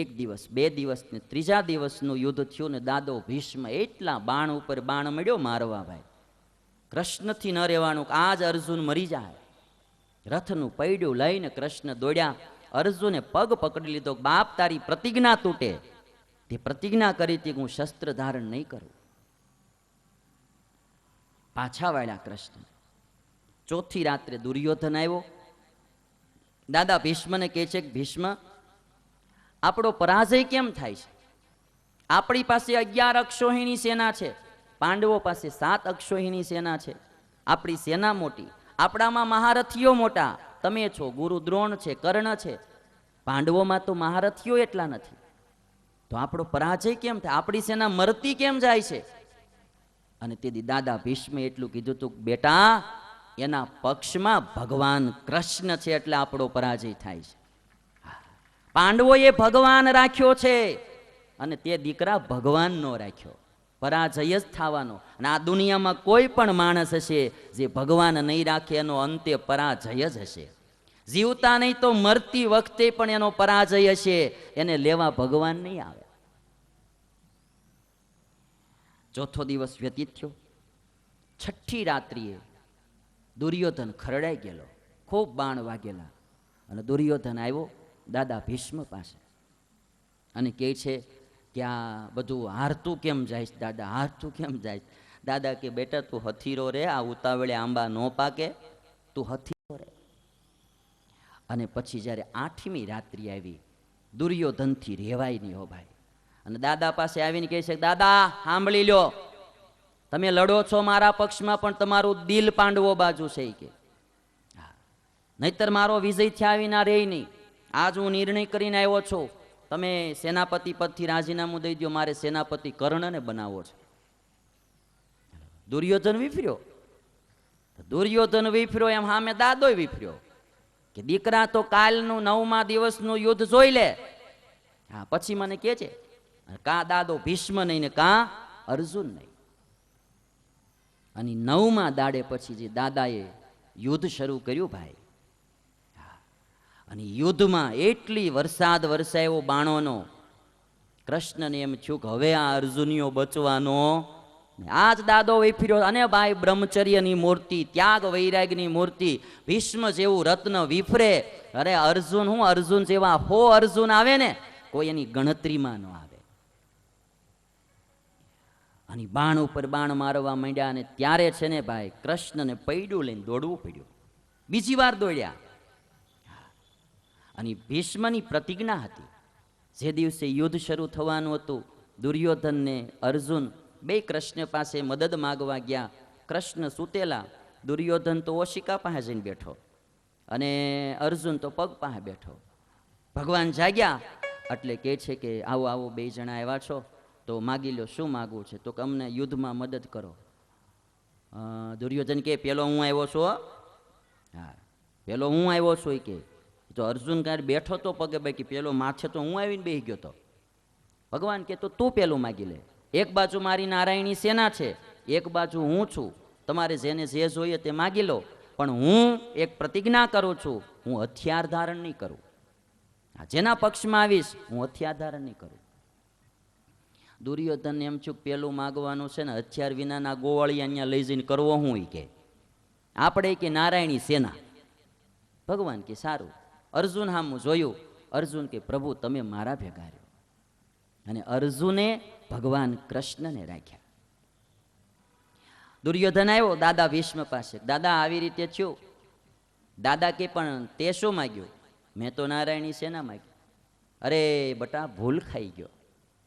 એક દિવસ, બે દિવસ ને ત્રીજા દિવસનું યુદ્ધ થયું ને દાદો ભીષ્મ એટલા બાણ ઉપર બાણ મળ્યો મારવા ભાઈ. કૃષ્ણથી ન રહેવાનું, આજ અર્જુન મરી જાય. રથનું પૈડું લઈને કૃષ્ણ દોડ્યા. અર્જુને પગ પકડી લીધો. બાપ તારી પ્રતિજ્ઞા તૂટે. તે પ્રતિજ્ઞા કરી હતી હું શસ્ત્ર ધારણ નહીં કરું. પાછા વાળ્યા કૃષ્ણ. ચોથી રાત્રે દુર્યોધન આવ્યો. દાદા ભીષ્મને કહે છે કે ભીષ્મ, આપણો પરાજય કેમ થાય છે? આપણી પાસે 11 અક્ષોહિણી સેના છે, પાંડવો પાસે 7 અક્ષોહિણી સેના છે. આપણી સેના મોટી, આપણામાં મહારથીઓ મોટા. તમે છો, ગુરુ દ્રોણ છે, કર્ણ છે. પાંડવોમાં તો મહારથીઓ એટલા નથી. તો આપણો પરાજય કેમ થાય? આપણી સેના મરતી કેમ જાય છે? અને તેથી દાદા ભીષ્મે એટલું કીધું હતું, બેટા એના પક્ષમાં ભગવાન કૃષ્ણ છે એટલે આપણો પરાજય થાય છે. પાંડવોએ ભગવાન રાખ્યો છે અને તે દીકરા ભગવાન નો રાખ્યો. પરાજય જ થવાનો. અને આ દુનિયામાં કોઈ પણ માણસ હશે જે ભગવાન નહીં રાખે એનો અંતે પરાજય જ હશે. જીવતા નહીં તો મરતી વખતે પણ એનો પરાજય હશે. એને લેવા ભગવાન નહીં આવે. ચોથો દિવસ વ્યતીત થયો. છઠ્ઠી રાત્રિએ દુર્યોધન ખરડાઈ ગયેલો. ખૂબ બાણ વાગેલા. અને દુર્યોધન આવ્યો દાદા ભીષ્મ પાસે અને કહે છે કે આ બધું હારતું કેમ જાય છે દાદા? હારતું કેમ જાય છે? દાદા કે બેટા તું હથીરો રે, આ ઉતાવળે આંબા ન પાકે, તું હથીરો રે. અને પછી જ્યારે 8મી રાત્રિ આવી, દુર્યોધનથી રહેવાય નહીં હો ભાઈ. અને દાદા પાસે આવીને કહે છે, દાદા સાંભળી લ્યો, તમે લડો છો મારા પક્ષમાં પણ તમારું દિલ પાંડવો બાજુ છે કે નહીતર મારો વિજય થયા વિના રે નહીં. આજ હું નિર્ણય કરીને આવ્યો છું, તમે સેનાપતિ પદથી રાજીનામું દઈ દો, મારે સેનાપતિ કર્ણને બનાવવો છે. દુર્યોધન વિફર્યો. દુર્યોધન વિફર્યો એમ સામે દાદોય વિફર્યો કે દીકરા તો કાલનું 9મા દિવસનું યુદ્ધ જોઈ લે, હા પછી મને કે છે. કા દાદો ભીષ્મ નહીં ને કા અર્જુન નહીં. અને 9મા દાડે પછી જે દાદાએ યુદ્ધ શરૂ કર્યું ભાઈ, અને યુદ્ધમાં એટલી વરસાદ વરસાયો બાણોનો, કૃષ્ણને એમ થયું કે હવે આ અર્જુનીઓ બચવાનો. આજ દાદો વિફર્યો. અને ભાઈ બ્રહ્મચર્યની મૂર્તિ, ત્યાગ વૈરાગની મૂર્તિ, ભીષ્મ જેવું રત્ન વિફરે. અરે અર્જુન, હું અર્જુન જેવા 100 અર્જુન આવે ને, કોઈ એની ગણતરીમાં ન આવે. અને બાણ ઉપર બાણ મારવા માંડ્યા. અને ત્યારે છે ને ભાઈ કૃષ્ણને પૈડું લઈને દોડવું પડ્યું. બીજી વાર દોડ્યા. અને ભીષ્મની પ્રતિજ્ઞા હતી, જે દિવસે યુદ્ધ શરૂ થવાનું હતું, દુર્યોધન ને અર્જુન બે કૃષ્ણ પાસે મદદ માગવા ગયા. કૃષ્ણ સૂતેલા, દુર્યોધન તો ઓશિકા પાસે જઈને બેઠો અને અર્જુન તો પગ પાસે બેઠો. ભગવાન જાગ્યા એટલે કહે છે કે આવો આવો, 2 જણા આવ્યા છો તો માગી લો, શું માગવું છે? તો કે અમને યુદ્ધમાં મદદ કરો. દુર્યોધન કે પેલો હું આવ્યો છું. હા પેલો હું આવ્યો છું. કે તો અર્જુન કાંઈ બેઠો તો પગે બાકી, પેલો માથે તો હું આવીને બેસી ગયો તો. ભગવાન કે તો તું પેલું માગી લે. એક બાજુ મારી નારાયણી સેના છે, એક બાજુ હું છું. તમારે જેને જે જોઈએ તે માગી લો, પણ હું એક પ્રતિજ્ઞા કરું છું, હું હથિયાર ધારણ નહીં કરું. જેના પક્ષમાં આવીશ હું હથિયાર ધારણ નહીં કરું. દુર્યોધન એમ છું પેલું માગવાનું છે ને, હથિયાર વિનાના ગોવાળી અહીંયા લઈ જઈને કરવો હું? કે આપણે કે નારાયણી સેના. ભગવાન કે સારું. અર્જુન હામું જોયું. અર્જુન કે પ્રભુ તમે મારા ભેગા રહ્યો. અને અર્જુને ભગવાન કૃષ્ણને રાખ્યા. દુર્યોધન આવ્યો દાદા ભીષ્મ પાસે, દાદા આવી રીતે થયું. દાદા કે પણ તે શું માગ્યું? મેં તો નારાયણી સેના માગી. અરે બટા ભૂલ ખાઈ ગયો.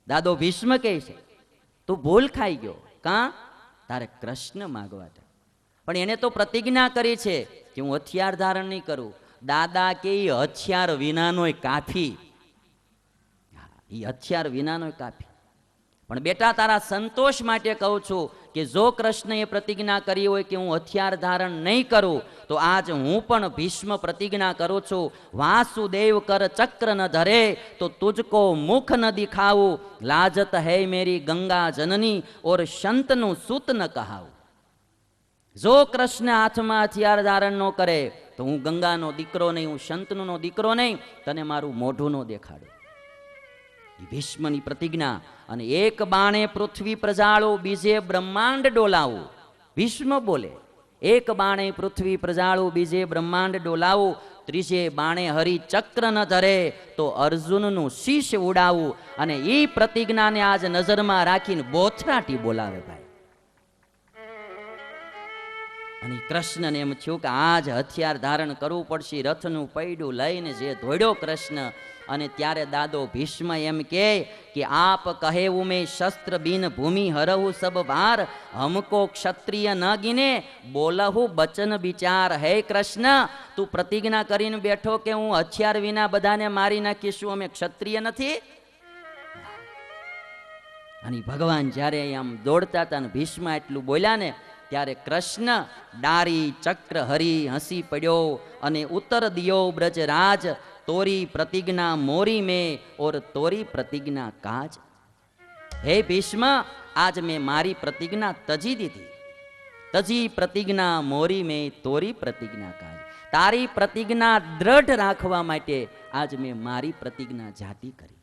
દાદો ભીષ્મ કહે છે તું ભૂલ ખાઈ ગયો. કાં? તારે કૃષ્ણ માગવા હતા. પણ એને તો પ્રતિજ્ઞા કરી છે કે હું હથિયાર ધારણ નહીં કરું. દાદા કે હથિયાર વિનાનોય કાફી. એ હથિયાર વિનાનોય કાફી. પણ બેટા તારા સંતોષ માટે કહું છું કે જો કૃષ્ણએ પ્રતિજ્ઞા કરી હોય કે હું હથિયાર ધારણ નહીં કરું, તો આજ હું પણ ભીષ્મ પ્રતિજ્ઞા કરું છું, વાસુદેવ કર ચક્ર ન ધરે તો તુજકો મુખ ન દિખાવું, લાજત હૈ મેરી ગંગા જનની ઓર સંતનું સૂત ન કહાવું. જો કૃષ્ણ હાથમાં હથિયાર ધારણ ન કરે તો હું ગંગાનો દીકરો નહીં, હું સંતનો દીકરો નહીં, તને મારું મોઢું ન દેખાડું. ભીષ્મની પ્રતિજ્ઞા. અને એક બાણે પૃથ્વી પ્રજાળું, બીજે બ્રહ્માંડ ડોલાવું. ભીષ્મ બોલે, એક બાણે પૃથ્વી પ્રજાળું, બીજે બ્રહ્માંડ ડોલાવું, ત્રીજે બાણે હરિ ચક્ર ન ધરે તો અર્જુનનું શીશ ઉડાવું. અને એ પ્રતિજ્ઞાને આજ નજરમાં રાખીને બોથરાટી બોલાવે ભાઈ. અને કૃષ્ણને એમ થયું કે આજ હથિયાર ધારણ કરવું પડશે. રથનું પૈડું લઈને જે દોડ્યો કૃષ્ણ. અને ત્યારે દાદો ભીષ્મ એમ કે આપ કહે ઉમે શસ્ત્ર બિન ભૂમિ હરહુ સબ ભાર, હમકો ક્ષત્રિય ન ગીને બોલહુ બચન વિચાર. હે કૃષ્ણ, તું પ્રતિજ્ઞા કરીને બેઠો કે હું હથિયાર વિના બધાને મારી નાખીશું, અમે ક્ષત્રિય નથી? અને ભગવાન જ્યારે આમ દોડતા હતા ને ભીષ્મ એટલું બોલ્યા ને, ત્યારે કૃષ્ણ ડારી ચક્ર હરી હસી પડ્યો અને ઉત્તર દિયો બ્રજરાજ, તોરી પ્રતિજ્ઞા મોરી મેં ઓર તોરી પ્રતિજ્ઞા કાજ. હે ભીષ્મ, આજ મેં મારી પ્રતિજ્ઞા તજી દીધી. તજી પ્રતિજ્ઞા મોરી મેં તોરી પ્રતિજ્ઞા કાજ. તારી પ્રતિજ્ઞા દ્રઢ રાખવા માટે આજ મેં મારી પ્રતિજ્ઞા જાતી કરી.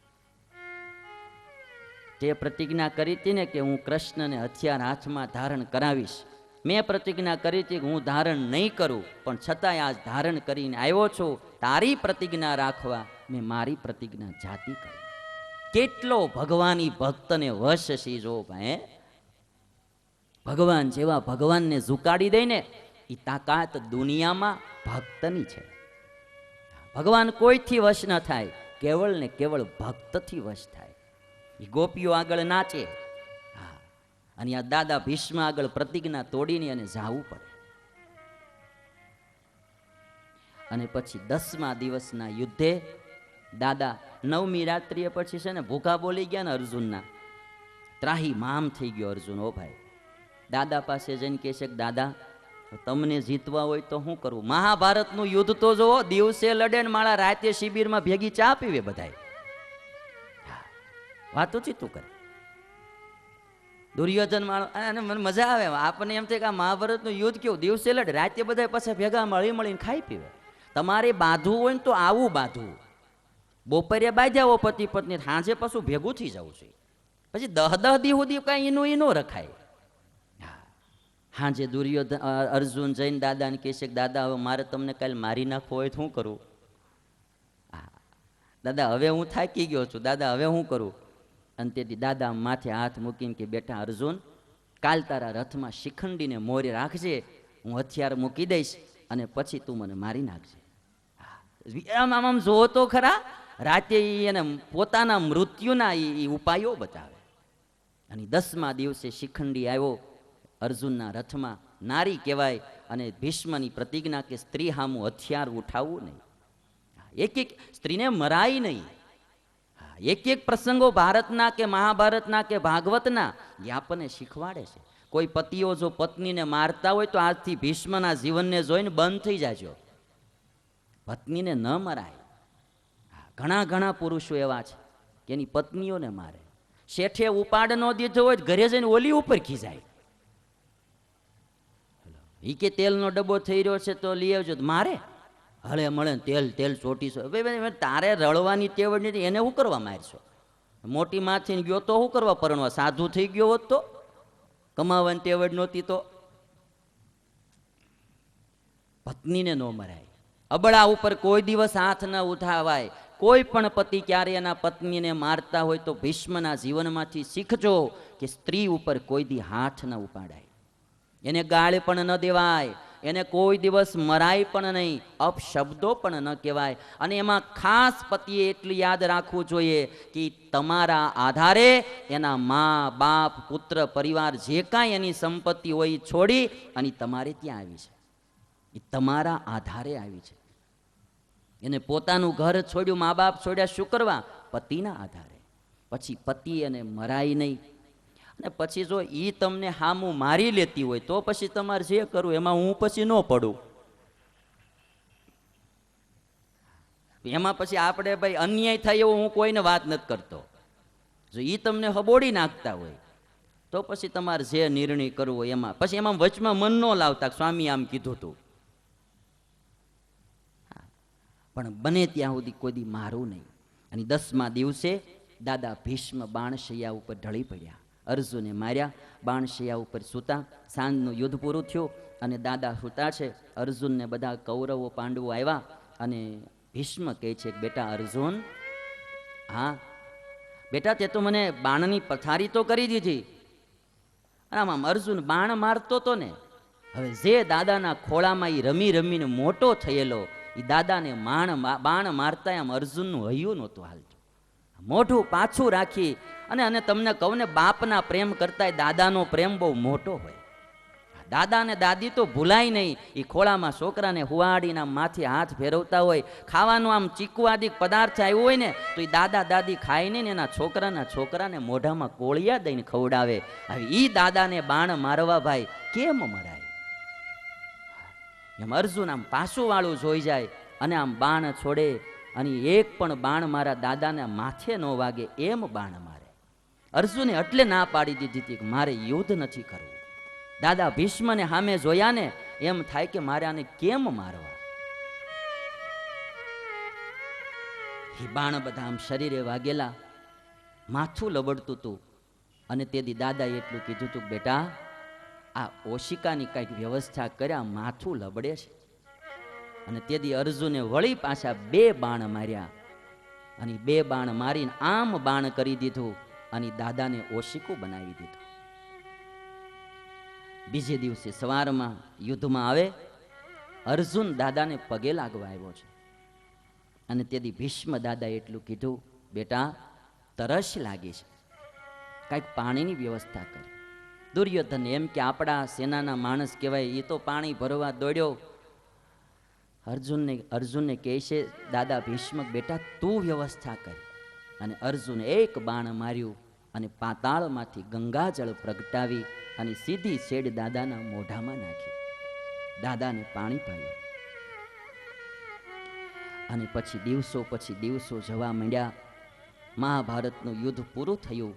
તે પ્રતિજ્ઞા કરી હતી ને કે હું કૃષ્ણને હથિયાર હાથમાં ધારણ કરાવીશ, મેં પ્રતિજ્ઞા કરી હતી કે હું ધારણ નહીં કરું, પણ છતાંય આજ ધારણ કરીને આવ્યો છું. તારી પ્રતિજ્ઞા રાખવા મેં મારી પ્રતિજ્ઞા જાતી કરી. કેટલો ભગવાની ભક્તને વશ છે જો ભાઈ. ભગવાન જેવા ભગવાનને ઝુકાડી દે ને એ તાકાત દુનિયામાં ભક્તની છે. ભગવાન કોઈથી વશ ન થાય, કેવળ ને કેવળ ભક્તથી વશ થાય. એ ગોપીઓ આગળ નાચે, હા, અને આ દાદા ભીષ્મ આગળ પ્રતિજ્ઞા તોડીને અને જાવું પડે. અને પછી 10મા દિવસના યુદ્ધે દાદા 9મી રાત્રિએ પછી છે ને ભૂખા બોલી ગયા ને અર્જુનના, ત્રાહી મામ થઈ ગયો અર્જુન. ઓ ભાઈ, દાદા પાસે જઈને કહે છે કે દાદા, તમને જીતવા હોય તો શું કરવું? મહાભારતનું યુદ્ધ તો જોવો, દિવસે લડે ને માળા રાતે શિબિરમાં ભેગી ચા પીવે બધાય, વાતો ચીતું કરે. દુર્યોધન માળો, અને મને મજા આવે. આપણને એમ થાય કે આ મહાભારતનું યુદ્ધ કેવું, દિવસે લડે, રાતે બધા પાછા ભેગા મળીને ખાઈ પીવે. તમારે બાંધવું હોય ને તો આવું બાંધવું. બપોરે બાંધ્યા પતિ પત્ની, સાંજે પાછું ભેગું થઈ જવું છે. પછી 10 દી સુધી કાંઈ એનું રખાય. હાંજે દુર્યોધન અર્જુન જઈને દાદાને કહે છે કે દાદા, હવે મારે તમને કાલે મારી નાખવો હોય તો શું કરું? દાદા, હવે હું થાકી ગયો છું, દાદા હવે હું કરું? અને તેથી દાદા માથે હાથ મૂકીને કે બેટા અર્જુન, કાલ તારા રથમાં શિખંડીને મોરે રાખજે, હું હથિયાર મૂકી દઈશ અને પછી તું મને મારી નાખજે. આમ આમ આમ જોવો તો ખરા, રાતે એને પોતાના મૃત્યુના એ ઉપાયો બતાવે. અને 10મા દિવસે શિખંડી આવ્યો અર્જુનના રથમાં, નારી કહેવાય. અને ભીષ્મની પ્રતિજ્ઞા કે સ્ત્રી સામું હથિયાર ઉઠાવવું નહીં, એક એક સ્ત્રીને મરાય નહીં. એક એક પ્રસંગો ભારતના કે મહાભારતના કે ભાગવતના એ આપણને શીખવાડે છે. કોઈ પતિઓ જો પત્નીને મારતા હોય તો આજથી ભીષ્મના જીવનને જોઈને બંધ થઈ જાજો. પત્નીને ન મરાય. ઘણા ઘણા પુરુષો એવા છે કે એની પત્નીઓને મારે. શેઠે ઉપાડ ન દીધો હોય ઘરે જઈને ઓલી ઉપર ખીજાય. એ કે તેલનો ડબ્બો થઈ રહ્યો છે તો લઈ આવજો, મારે હળે મળે તેલ તેલ ચોટીશો. તારે રળવાની ટેવડ નથી, એને શું કરવા મારશો? મોટી માથી ગયો તો શું કરવા પરણવા? સાધુ થઈ ગયો હોત તો? કમાવાની ટેવડ નહોતી તો? પત્નીને ન મરાય. અબળા ઉપર કોઈ દિવસ હાથ ન ઉઠાવાય. કોઈ પણ પતિ ક્યારે એના પત્નીને મારતા હોય તો ભીષ્મના જીવનમાંથી શીખજો કે સ્ત્રી ઉપર કોઈ દી હાથ ન ઉપાડાય, એને ગાળ પણ ન દેવાય, એને કોઈ દિવસ મરાય પણ નહીં, અપશબ્દો પણ ન કહેવાય. અને એમાં ખાસ પતિએ એટલું યાદ રાખવું જોઈએ કે તમારા આધારે એના મા બાપ પુત્ર પરિવાર જે કાંઈ એની સંપત્તિ હોય એ છોડી અને તમારે ત્યાં આવી છે, એ તમારા આધારે આવી છે. એને પોતાનું ઘર છોડ્યું, મા બાપ છોડ્યા, શું કરવા? પતિના આધારે. પછી પતિ એને મરાય નહીં. અને પછી જો એ તમને હામું મારી લેતી હોય તો પછી તમારે જે કરવું એમાં હું પછી ન પડું. એમાં પછી આપણે ભાઈ અન્યાય થાય એવું હું કોઈને વાત નથી કરતો. જો એ તમને હબોડી નાખતા હોય તો પછી તમારે જે નિર્ણય કરવો એમાં પછી એમાં વચમાં મન ન લાવતા, સ્વામી આમ કીધું હતું. પણ બને ત્યાં સુધી કોઈ દી મારું નહીં. અને 10મા દિવસે દાદા ભીષ્મ બાણશૈયા ઉપર ઢળી પડ્યા, અર્જુને માર્યા, બાણશૈયા ઉપર સૂતા. સાંજનું યુદ્ધ પૂરું થયું અને દાદા સૂતા છે. અર્જુનને બધા કૌરવો પાંડવો આવ્યા અને ભીષ્મ કહે છે કે બેટા અર્જુન, હા બેટા તે તો મને બાણની પથારી તો કરી દીધી. આમ અર્જુન બાણ મારતો તો ને, હવે જે દાદાના ખોળામાં એ રમી રમીને મોટો થયેલો, એ દાદાને બાણ મારતા આમ અર્જુનનું હૈયું નહોતું હાલતું. મોઢું પાછું રાખી અને તમને કહું ને, બાપના પ્રેમ કરતા દાદાનો પ્રેમ બહુ મોટો હોય. દાદા ને દાદી તો ભૂલાય નહીં. એ ખોળામાં છોકરાને હુવાડીના માથે હાથ ફેરવતા હોય, ખાવાનું આમ ચીકવાદિક પદાર્થ આવ્યો હોય ને તો એ દાદા દાદી ખાય ને એના છોકરાને મોઢામાં કોળિયા દઈને ખવડાવે. હવે ઈ દાદાને બાણ મારવા ભાઈ કેમ મરાય? એમ અર્જુન આમ પાછું વાળું જોઈ જાય અને આમ બાણ છોડે અને એક પણ બાણ મારા દાદાના માથે ન વાગે એમ બાણ મારે. અર્જુને એટલે ના પાડી દીધી હતી કે મારે યુદ્ધ નથી કરવું. દાદા ભીષ્મને સામે જોયા ને એમ થાય કે મારે આને કેમ મારવા. એ બાણ બધા આમ શરીરે વાગેલા, માથું લબડતું હતું. અને તેથી દાદાએ એટલું કીધું હતું, બેટા આ ઓશિકાની કંઈક વ્યવસ્થા કર્યા, માથું લબડે છે. અને તેથી અર્જુને વળી પાછા 2 બાણ માર્યા અને 2 બાણ મારીને આમ બાણ કરી દીધું અને દાદાને ઓશિકું બનાવી દીધું. બીજે દિવસે સવારમાં યુદ્ધમાં આવે, અર્જુન દાદાને પગે લાગવા આવ્યો છે. અને તેથી ભીષ્મ દાદાએ એટલું કીધું, બેટા તરસ લાગી છે, કાંઈક પાણીની વ્યવસ્થા કરી. દુર્યોધન એમ કે આપણા સેનાના માણસ કહેવાય, એ તો પાણી ભરવા દોડ્યો. અર્જુનને કહે છે દાદા ભીષ્મ, બેટા તું વ્યવસ્થા કરી. અને અર્જુન એક બાણ માર્યું અને પાતાળમાંથી ગંગાજળ પ્રગટાવી અને સીધી શેડ દાદાના મોઢામાં નાખી. દાદાને પાણી પાયું. અને પછી દિવસો જવા માંડ્યા. મહાભારતનું યુદ્ધ પૂરું થયું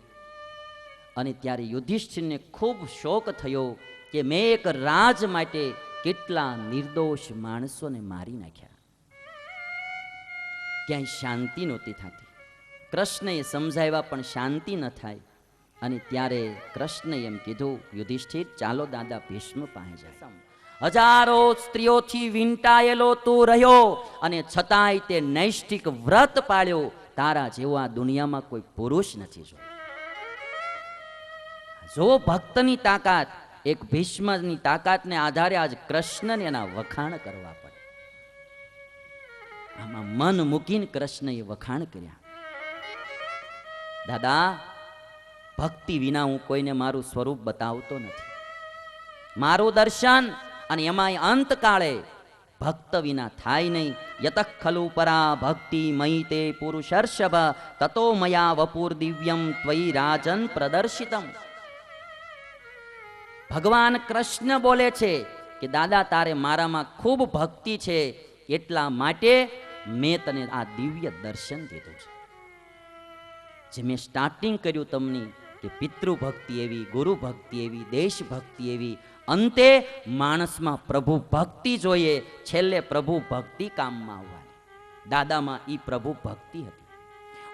અને ત્યારે યુધિષ્ઠિરને ખૂબ શોક થયો કે મેં એક રાજ માટે કેટલા નિર્દોષ માણસોને મારી નાખ્યા. ક્યાંય શાંતિ નહોતી થતી. કૃષ્ણએ સમજાવ્યા પણ શાંતિ ન થાય. અને ત્યારે કૃષ્ણએ એમ કીધું, યુધિષ્ઠિર ચાલો દાદા ભીષ્મ પાસે જાય. હજારો સ્ત્રીઓથી વીંટાયેલો તું રહ્યો અને છતાંય તે નૈષ્ઠિક વ્રત પાળ્યો. તારા જેવો આ દુનિયામાં કોઈ પુરુષ નથી. જો ભક્તની તાકાત, એક ભીષ્મની તાકાતને આધારે આજ કૃષ્ણને એના વખાણ કરવા પડે. આમાં મન મૂકીને કૃષ્ણએ વખાણ કર્યા. દાદા ભક્તિ વિના હું કોઈને મારું સ્વરૂપ બતાવતો નથી. મારું દર્શન અને એમાંય અંતકાળે ભક્ત વિના થાય નહીં. યતઃ ખલુ પરા ભક્તિ મયી તે પુરુષર્ષભ તતો મયા વપુર દિવ્યમ ત્વયી રાજન પ્રદર્શિતમ. ભગવાન કૃષ્ણ બોલે છે કે દાદા તારે મારામાં ખૂબ ભક્તિ છે, એટલા માટે મેં તને આ દિવ્ય દર્શન દીધું છે. જે મેં સ્ટાર્ટિંગ કર્યું તમને કે પિતૃભક્તિ એવી, ગુરુ ભક્તિ એવી, દેશ ભક્તિ એવી, અંતે માણસમાં પ્રભુ ભક્તિ જોઈએ, છેલ્લે પ્રભુ ભક્તિ કામમાં આવવાની. દાદામાં ઈ પ્રભુ ભક્તિ હતી.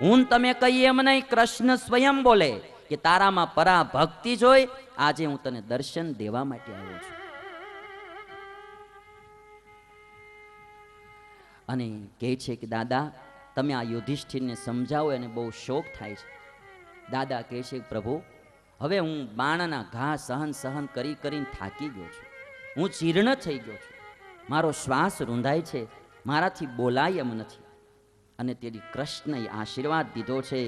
હું તમે કહીએ એમ નહીં, કૃષ્ણ સ્વયં બોલે કે તારામાં પરા ભક્તિ જોઈ આજે હું તને દર્શન દેવા માટે આવ્યો છું. અને કહે છે કે દાદા તમે આ યુધિષ્ઠિરને સમજાવો, એને બહુ શોક થાય છે. દાદા કહે છે પ્રભુ હવે હું બાણના ઘા સહન કરીને થાકી ગયો છું, હું જીર્ણ થઈ ગયો છું, મારો શ્વાસ રૂંધાય છે, મારાથી બોલાય એમ નથી. અને તેથી કૃષ્ણએ આશીર્વાદ દીધો છે,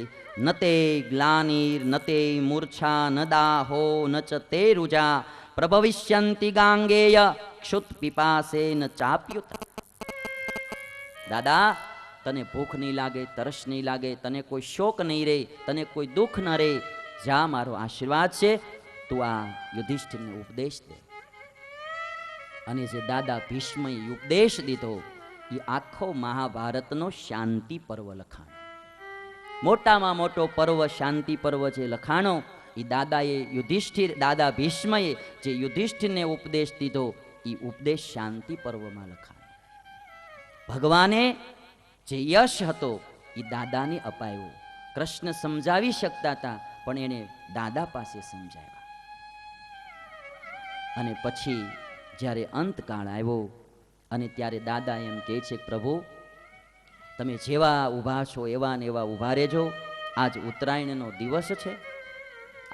નતે ગ્લાનિર નતે મૂર્છા ન દાહો ન ચ તે રુજા પ્રભવિષ્યંતિ ગાંગેય ક્ષુત પિપાસે ન ચાપ્યુત. દાદા તને ભૂખ નહીં લાગે, તરસ નહીં લાગે, તને કોઈ શોક નહીં રહે, તને કોઈ દુઃખ ન રહે. જા મારો આશીર્વાદ છે, તું આ યુધિષ્ઠિરને ઉપદેશ દે. અને જે દાદા ભીષ્મએ ઉપદેશ દીધો એ આખો મહાભારતનો શાંતિ પર્વ લખાણો. મોટામાં મોટો પર્વ શાંતિ પર્વ જે લખાણો એ દાદા ભીષ્મએ જે યુધિષ્ઠિરને ઉપદેશ દીધો એ ઉપદેશ શાંતિ પર્વમાં લખાણો. ભગવાને જે યશ હતો એ દાદાને અપાયો કૃષ્ણ સમજાવી શકતા હતા, પણ એને દાદા પાસે સમજાવ્યા. અને પછી જ્યારે અંતકાળ આવ્યો અને ત્યારે દાદા એમ કહે છે, પ્રભુ તમે જેવા ઊભા છો એવા ને એવા ઊભા રહેજો. આજ ઉત્તરાયણનો દિવસ છે.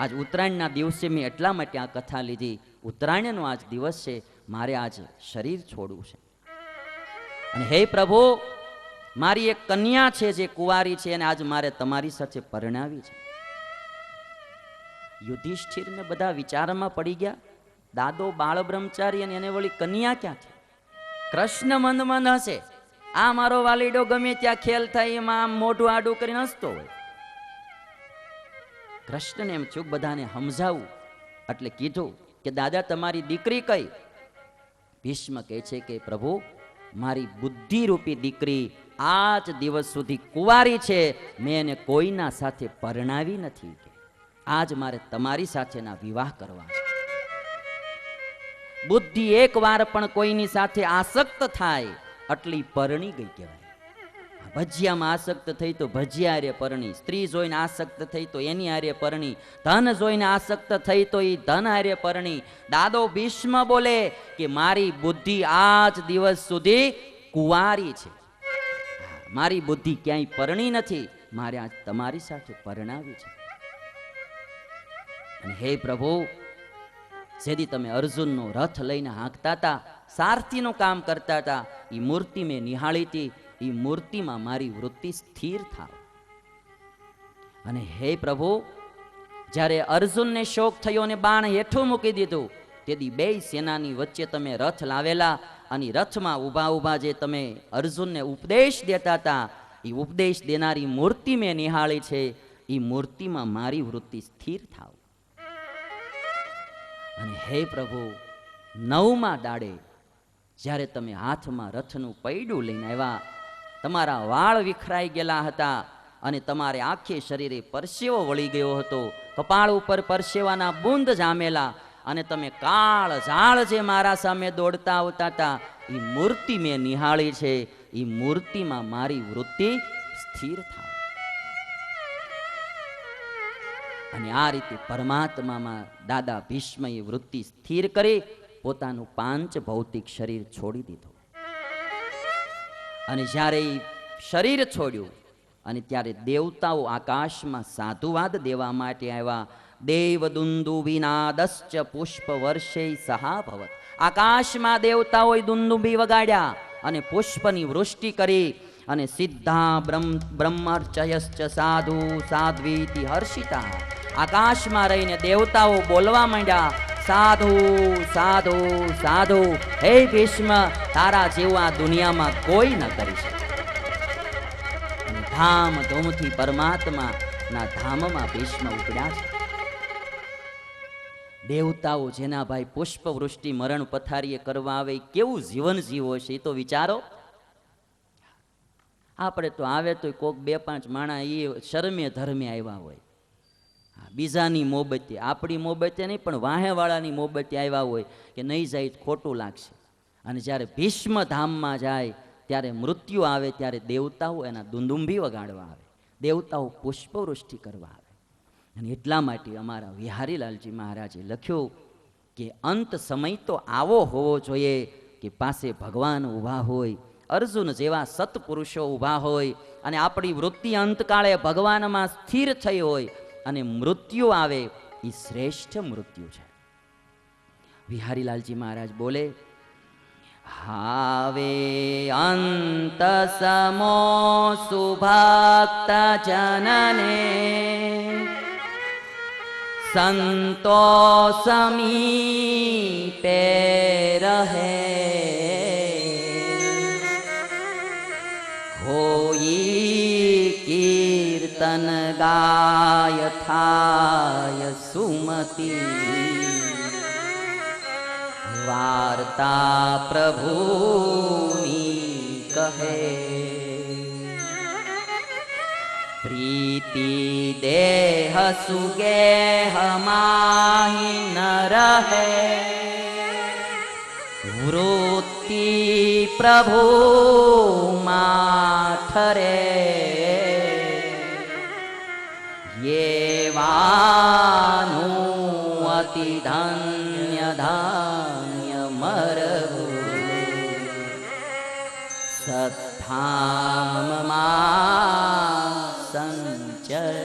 આજ ઉત્તરાયણના દિવસે મેં એટલા માટે આ કથા લીધી. ઉત્તરાયણનો આજ દિવસ છે, મારે આજ શરીર છોડવું છે. અને હે પ્રભુ, મારી એક કન્યા છે જે કુંવારી છે અને આજ મારે તમારી સાથે પરણાવી છે. યુધિષ્ઠિરને બધા વિચારમાં પડી ગયા. દાદો બાળ બ્રહ્મચારી અને એને વળી કન્યા ક્યાં છે? કૃષ્ણ મંદમંદ હશે. આ મારો વાલીડો ગમે ત્યાં ખેલ થાય એમાં આમ મોઢું આડું કરીને હસતો હોય. કૃષ્ણને એમ ચૂક બધાને સમજાવું એટલે કીધું કે દાદા તમારી દીકરી કઈ? ભીષ્મ કહે છે કે પ્રભુ મારી બુદ્ધિરૂપી દીકરી આજ દિવસ સુધી કુંવારી છે, મેં એને કોઈના સાથે પરણાવી નથી. આજ મારે તમારી સાથેના વિવાહ કરવા છે. બુદ્ધિ એક વાર પણ કોઈની સાથે આસક્ત થાય એટલી પરણી ગઈ કહેવાય. ભજીયામાં આસક્ત થઈ તો ભજીયા હારે પરણી, સ્ત્રી જોઈને આસક્ત થઈ તો એની હારે પરણી, ધન જોઈને આસક્ત થઈ તો એ ધન હારે પરણી. દાદો ભીષ્મ બોલે કે મારી બુદ્ધિ આજ દિવસ સુધી કુંવારી છે, મારી બુદ્ધિ ક્યાંય પરણી નથી, મારે આજ તમારી સાથે પરણાવી છે. અને હે પ્રભુ, જેથી તમે અર્જુનનો રથ લઈને હાંકતા હતા, સારથીનું કામ કરતા હતા, એ મૂર્તિ મેં નિહાળી હતી. એ મૂર્તિમાં મારી વૃત્તિ સ્થિર થાવ. અને હે પ્રભુ, જ્યારે અર્જુનને શોક થયો અને બાણ હેઠું મૂકી દીધું, તેથી બે સેનાની વચ્ચે તમે રથ લાવેલા અને રથમાં ઊભા ઊભા જે તમે અર્જુનને ઉપદેશ દેતા હતા, એ ઉપદેશ દેનારી મૂર્તિ મેં નિહાળી છે. એ મૂર્તિમાં મારી વૃત્તિ સ્થિર થાવ. અને હે પ્રભુ, 9મા દાડે જ્યારે તમે હાથમાં રથનું પૈડું લઈને આવ્યા, તમારા વાળ વિખરાઈ ગયેલા હતા અને તમારે આખે શરીરે પરસેવો વળી ગયો હતો, કપાળ ઉપર પરસેવાના બુંદ જામેલા, અને તમે કાળ ઝાળ જે મારા સામે દોડતા આવતા હતા, એ મૂર્તિ મેં નિહાળી છે. એ મૂર્તિમાં મારી વૃત્તિ સ્થિર થાવ. અને આ રીતે પરમાત્મામાં દાદા ભીષ્મએ વૃત્તિ સ્થિર કરી પોતાનું પાંચ ભૌતિક શરીર છોડી દીધું. અને જ્યારે એ શરીર છોડ્યું અને ત્યારે દેવતાઓ આકાશમાં સાધુવાદ દેવા માટે આવ્યા. દેવદુંદુભિનાદશ્ચ પુષ્પ વર્ષે સહાભવત. આકાશમાં દેવતાઓએ દુંદુભી વગાડ્યા અને પુષ્પની વૃષ્ટિ કરી. અને સિદ્ધા બ્રહ્મર્ચયશ્ચ સાધુ સાધ્વીતિ હર્ષિતા. આકાશમાં રહીને દેવતાઓ બોલવા માંડ્યા, સાધુ સાધુ સાધુ. હે ભીષ્મ, તારા જેવું આ દુનિયામાં કોઈ ન કરી શકે. ધામ ધૂમથી પરમાત્મા ના ધામમાં ભીષ્મ ઉપડ્યા છે. દેવતાઓ જેના ભાઈ પુષ્પ વૃષ્ટિ મરણ પથારીએ કરવા આવે, કેવું જીવન જીવો છે એ તો વિચારો. આપણે તો આવે તો કોક 2-5 માણા એ શરમે ધર્મે આવ્યા હોય, બીજાની મોબતે, આપણી મોબતે નહીં પણ વાહેવાળાની મોબતે આવ્યા હોય કે નહીં જાય ખોટું લાગશે. અને જ્યારે ભીષ્મ ધામમાં જાય ત્યારે મૃત્યુ આવે, ત્યારે દેવતાઓ એના દુંદુંભી વગાડવા આવે, દેવતાઓ પુષ્પવૃષ્ટિ કરવા આવે. અને એટલા માટે અમારા વિહારીલાલજી મહારાજે લખ્યું કે અંત સમય તો આવો હોવો જોઈએ કે પાસે ભગવાન ઊભા હોય, અર્જુન જેવા સત્પુરુષો ઊભા હોય, અને આપણી વૃત્તિ અંતકાળે ભગવાનમાં સ્થિર થઈ હોય, અને મૃત્યુ આવે એ શ્રેષ્ઠ મૃત્યુ છે. વિહારીલાલજી મહારાજ બોલે, હાવે અંત સમો સુભક્ત જનને સંતો સમીપે રહે. હોઈ કીર્તન ગાય થાય સુમતી. વાર્તા પ્રભુની કહે. પ્રીતિ દેહ સુગેહ માહી ન રહે. વૃત્તિ પ્રભુ માં ઠરે. યેવાનું અતિ ધન્ય ધાન્ય મરવું સત્ધામમાં સંચરે.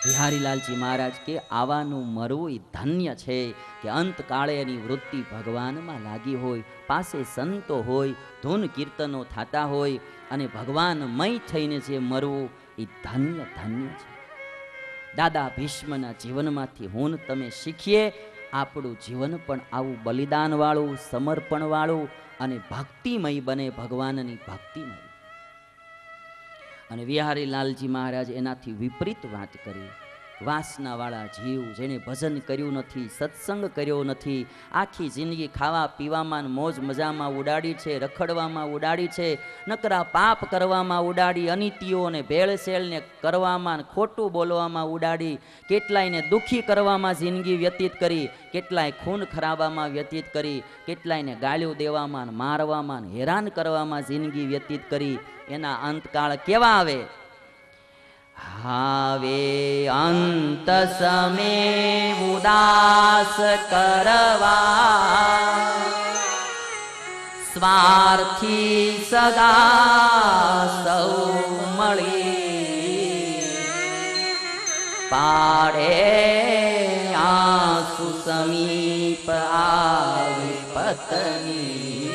બિહારીલાલજી મહારાજ કે આવાનું મરવું એ ધન્ય છે કે અંતકાળે એની વૃત્તિ ભગવાનમાં લાગી હોય, પાસે સંતો હોય, ધૂન કીર્તનો થતા હોય અને ભગવાનમય થઈને જે મરવું એ ધન્ય ધન્ય છે. દાદા ભીષ્મના જીવનમાંથી હું તમે શીખીએ. આપણું જીવન પણ આવું બલિદાનવાળું, સમર્પણવાળું અને ભક્તિમય બને, ભગવાનની ભક્તિમય. અને બિહારીલાલજી મહારાજ એનાથી વિપરીત વાત કરી. વાસનાવાળા જીવ, જેને ભજન કર્યું નથી, સત્સંગ કર્યો નથી, આખી જિંદગી ખાવા પીવામાં મોજ મજામાં ઉડાડી છે, રખડવામાં ઉડાડી છે, નકરા પાપ કરવામાં ઉડાડી, અનીતિઓને ભેળસેળને કરવામાં, ખોટું બોલવામાં ઉડાડી, કેટલાયને દુઃખી કરવામાં જિંદગી વ્યતીત કરી, કેટલાય ખૂન ખરાબામાં વ્યતીત કરી, કેટલાયને ગાળ્યું દેવામાં, મારવામાં, હેરાન કરવામાં જિંદગી વ્યતીત કરી. એના અંતકાળ કેવા આવે? હાવે અંત સમે ઉદાસ કરવા, સ્વાર્થી સદા સૌ મળી, પાડે આંસુ સમીપ આવી પત્ની,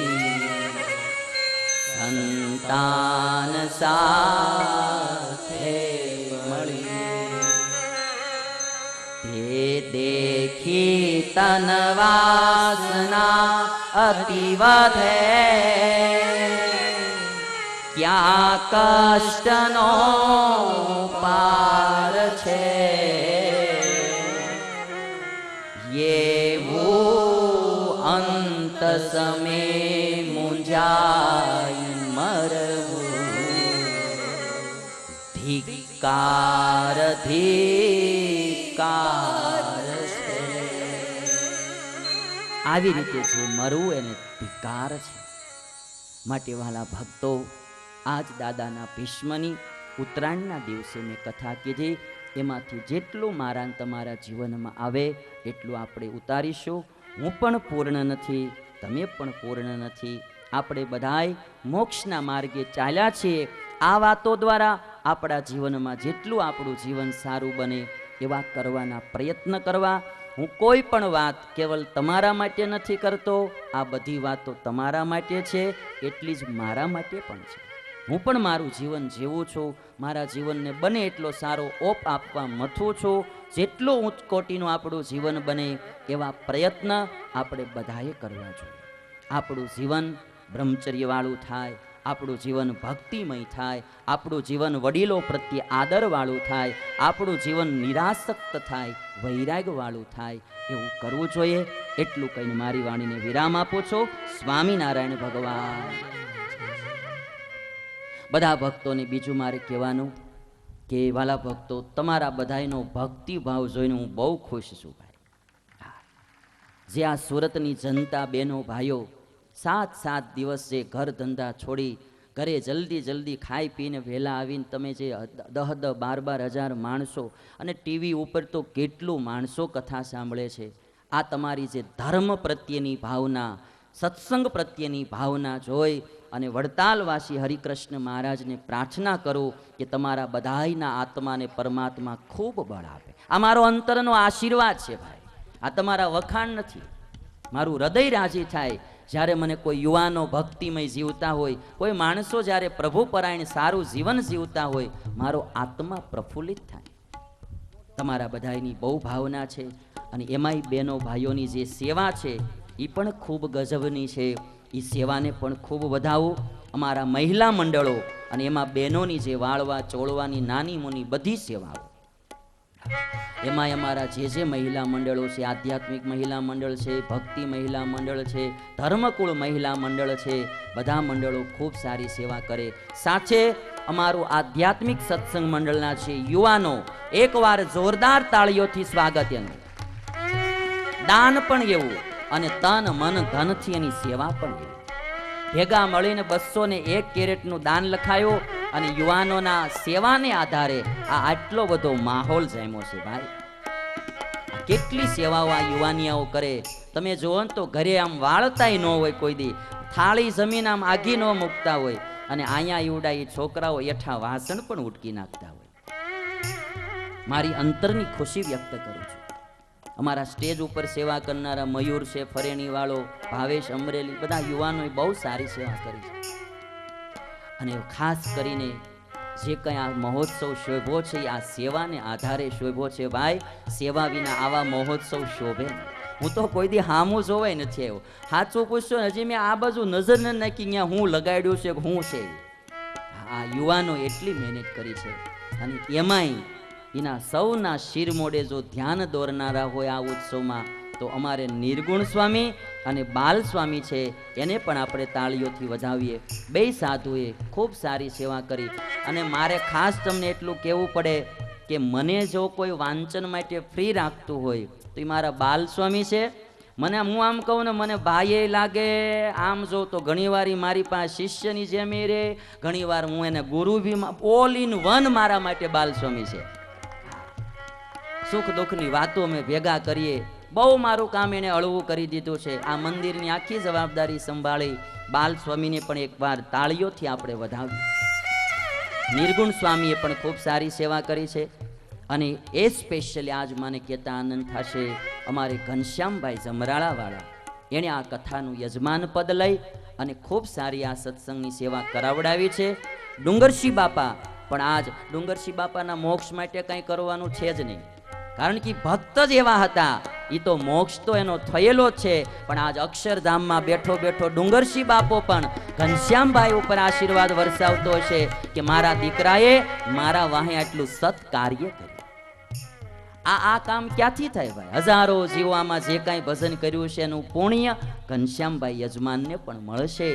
સંતાન સાથે મળી. તે દેખી તન વાસના અતિ વધે, ક્યાં કષ્ટનો પાર છે, એવું અંત સમે મુંજાય મરવું. ધિક્કાર ધિક્કાર છે. આવી રીતે જે મરવું એને ધિક્કાર છે. માટે વાલા ભક્તો, આજ દાદાના ભીષ્મની ઉત્તરાયણના દિવસે મેં કથા કીધી. એમાંથી જેટલું મારા તમારા જીવનમાં આવે એટલું આપણે ઉતારીશું. હું પણ પૂર્ણ નથી, તમે પણ પૂર્ણ નથી. આપણે બધાય મોક્ષના માર્ગે ચાલ્યા છીએ. આ વાતો દ્વારા આપણા જીવનમાં જેટલું આપણું જીવન સારું બને એવા કરવાના પ્રયત્ન કરવા. હું કોઈ પણ વાત કેવલ તમારા માટે નથી કરતો. આ બધી વાતો તમારા માટે છે, એટલી જ મારા માટે પણ છે. હું પણ મારું જીવન જીવું છું. મારા જીવનને બને એટલો સારો ઓપ આપવા મથું છું. જેટલો ઉચ્ચ કોટીનું આપણું જીવન બને એવા પ્રયત્ન આપણે બધાએ કરવા જોઈએ. આપણું જીવન બ્રહ્મચર્યવાળું થાય, આપણું જીવન ભક્તિમય થાય, આપણું જીવન વડીલો પ્રત્યે આદરવાળું થાય, આપણું જીવન નિરાસક્ત થાય, વૈરાગ્યવાળું થાય. એવું કરવું જોઈએ. એટલું કહીને મારી વાણીને વિરામ આપું છું. સ્વામિનારાયણ ભગવાન. બધા ભક્તોને બીજું મારે કહેવાનું કે વાલા ભક્તો, તમારા બધાનો ભક્તિ ભાવ જોઈને હું બહુ ખુશ છું ભાઈ. જે આ સુરતની જનતા, બહેનો, ભાઈઓ 7 દિવસ જે ઘર ધંધા છોડી ઘરે જલ્દી જલ્દી ખાઈ પીને વહેલા આવીને તમે જે 10 12 હજાર માણસો, અને ટીવી ઉપર તો કેટલું માણસો કથા સાંભળે છે. આ તમારી જે ધર્મ પ્રત્યેની ભાવના, સત્સંગ પ્રત્યેની ભાવના જોઈ અને વડતાલવાસી હરિકૃષ્ણ મહારાજને પ્રાર્થના કરું કે તમારા બધાયના આત્માને પરમાત્મા ખૂબ બળ આપે. આ મારો અંતરનો આશીર્વાદ છે ભાઈ. આ તમારા વખાણ નથી. મારું હૃદય રાજી થાય જ્યારે મને કોઈ યુવાનો ભક્તિમય જીવતા હોય, કોઈ માણસો જ્યારે પ્રભુ પરાયણ સારું જીવન જીવતા હોય, મારો આત્મા પ્રફુલ્લિત થાય. તમારા બધાયની બહુ ભાવના છે. અને એમાંય બહેનો ભાઈઓની જે સેવા છે એ પણ ખૂબ ગજબની છે. એ સેવાને પણ ખૂબ વધાવો. અમારા મહિલા મંડળો અને એમાં બહેનોની જે વાળવા ચોળવાની નાની મોની બધી સેવાઓ, એમાં અમારા જે મહિલા મંડળો છે, આધ્યાત્મિક મહિલા મંડળ છે, ભક્તિ મહિલા મંડળ છે, ધર્મકુળ મહિલા મંડળ છે, બધા મંડળો ખૂબ સારી સેવા કરે. સાથે અમારું આધ્યાત્મિક સત્સંગ મંડળના છે યુવાનો, એકવાર જોરદાર તાળીઓથી સ્વાગત એનું. દાન પણ એવું અને તન મન ધનથી એની સેવા પણ એવી. ભેગા મળીને 201 કેરેટનું દાન લખાયું અને યુવાનોના સેવાને આધારે આ આટલો બધો માહોલ જામ્યો છે ભાઈ. આ કેટલી સેવાઓ આ યુવાનિયાઓ કરે. તમે જુઓ ને તો ઘરે આમ વાળતાય ન હોય કોઈ દી, થાળી જમીન આમ આગી ન મૂકતા હોય, અને અહીંયા એવડા એ છોકરાઓ એઠા વાસણ પણ ઉટકી નાખતા હોય. મારી અંતરની ખુશી વ્યક્ત કરું છું. અમારા સ્ટેજ ઉપર સેવા કરનારા મયુર છે, ફરેણી વાળો, ભાવેશ અમરેલી, બધા યુવાનોએ બહુ સારી સેવા કરી છે. અને ખાસ કરીને જે કંઈ આ મહોત્સવ શોભો છે એ આ સેવાને આધારે શોભો છે ભાઈ. સેવા વિના આવા મહોત્સવ શોભે. હું તો કોઈ દી હામું જોવાય નથી આવ્યો. સાચું પૂછશો ને, હજી મેં આ બાજુ નજર ન નાખી ત્યાં હું લગાડ્યું છે હું છે. આ યુવાનો એટલી મહેનત કરી છે, અને એમાંય એના સૌના શિર મોડે જો ધ્યાન દોરનારા હોય આ ઉત્સવમાં તો અમારે નિર્ગુણ સ્વામી અને બાલ સ્વામી છે, એને પણ આપણે તાળીઓથી વધાવીએ. બે સાધુએ ખૂબ સારી સેવા કરી. અને મારે ખાસ તમને એટલું કહેવું પડે કે મને જો કોઈ વાંચન માટે ફ્રી રાખતું હોય તો એ મારા બાલ સ્વામી છે. મને હું આમ કહું ને, મને ભાઈએ લાગે આમ જો તો ઘણીવાર મારી પાસે શિષ્યની જેમ રે, ઘણીવાર હું એને ગુરુ બી, ઓલ ઇન વન મારા માટે બાલ સ્વામી છે. સુખ દુઃખની વાતો અમે ભેગા કરીએ. બહુ મારું કામ એને હળવું કરી દીધું છે. આ મંદિરની આખી જવાબદારી સંભાળી બાલ સ્વામીને પણ એકવાર તાળીઓથી આપણે વધાવીએ. નિર્ગુણ સ્વામીએ પણ ખૂબ સારી સેવા કરી છે. અને એ સ્પેશિયલી આજ મને કહેતા આનંદ થશે, અમારે ઘનશ્યામભાઈ જમરાળાવાળા એણે આ કથાનું યજમાન પદ લઈ અને ખૂબ સારી આ સત્સંગની સેવા કરાવડાવી છે. ડુંગરસિંહ બાપા પણ આજ ડુંગરસિંહ બાપાના મોક્ષ માટે કંઈ કરવાનું છે જ નહીં, કારણ કે ભક્ત જ એવા હતા. એ તો મોક્ષ તો એનો થયેલો જ છે, પણ આજ અક્ષરધામમાં બેઠો બેઠો ડુંગરસિંહ બાપો પણ ઘનશ્યામભાઈ ઉપર આશીર્વાદ વરસાવતો હશે કે મારા દીકરાએ મારા વાહે આટલું સત્કાર્ય કર્યું. આ કામ ક્યાંથી થાય ભાઈ? હજારો જીવોમાં જે કાંઈ ભજન કર્યું છે એનું પુણ્ય ઘનશ્યામભાઈ યજમાનને પણ મળશે.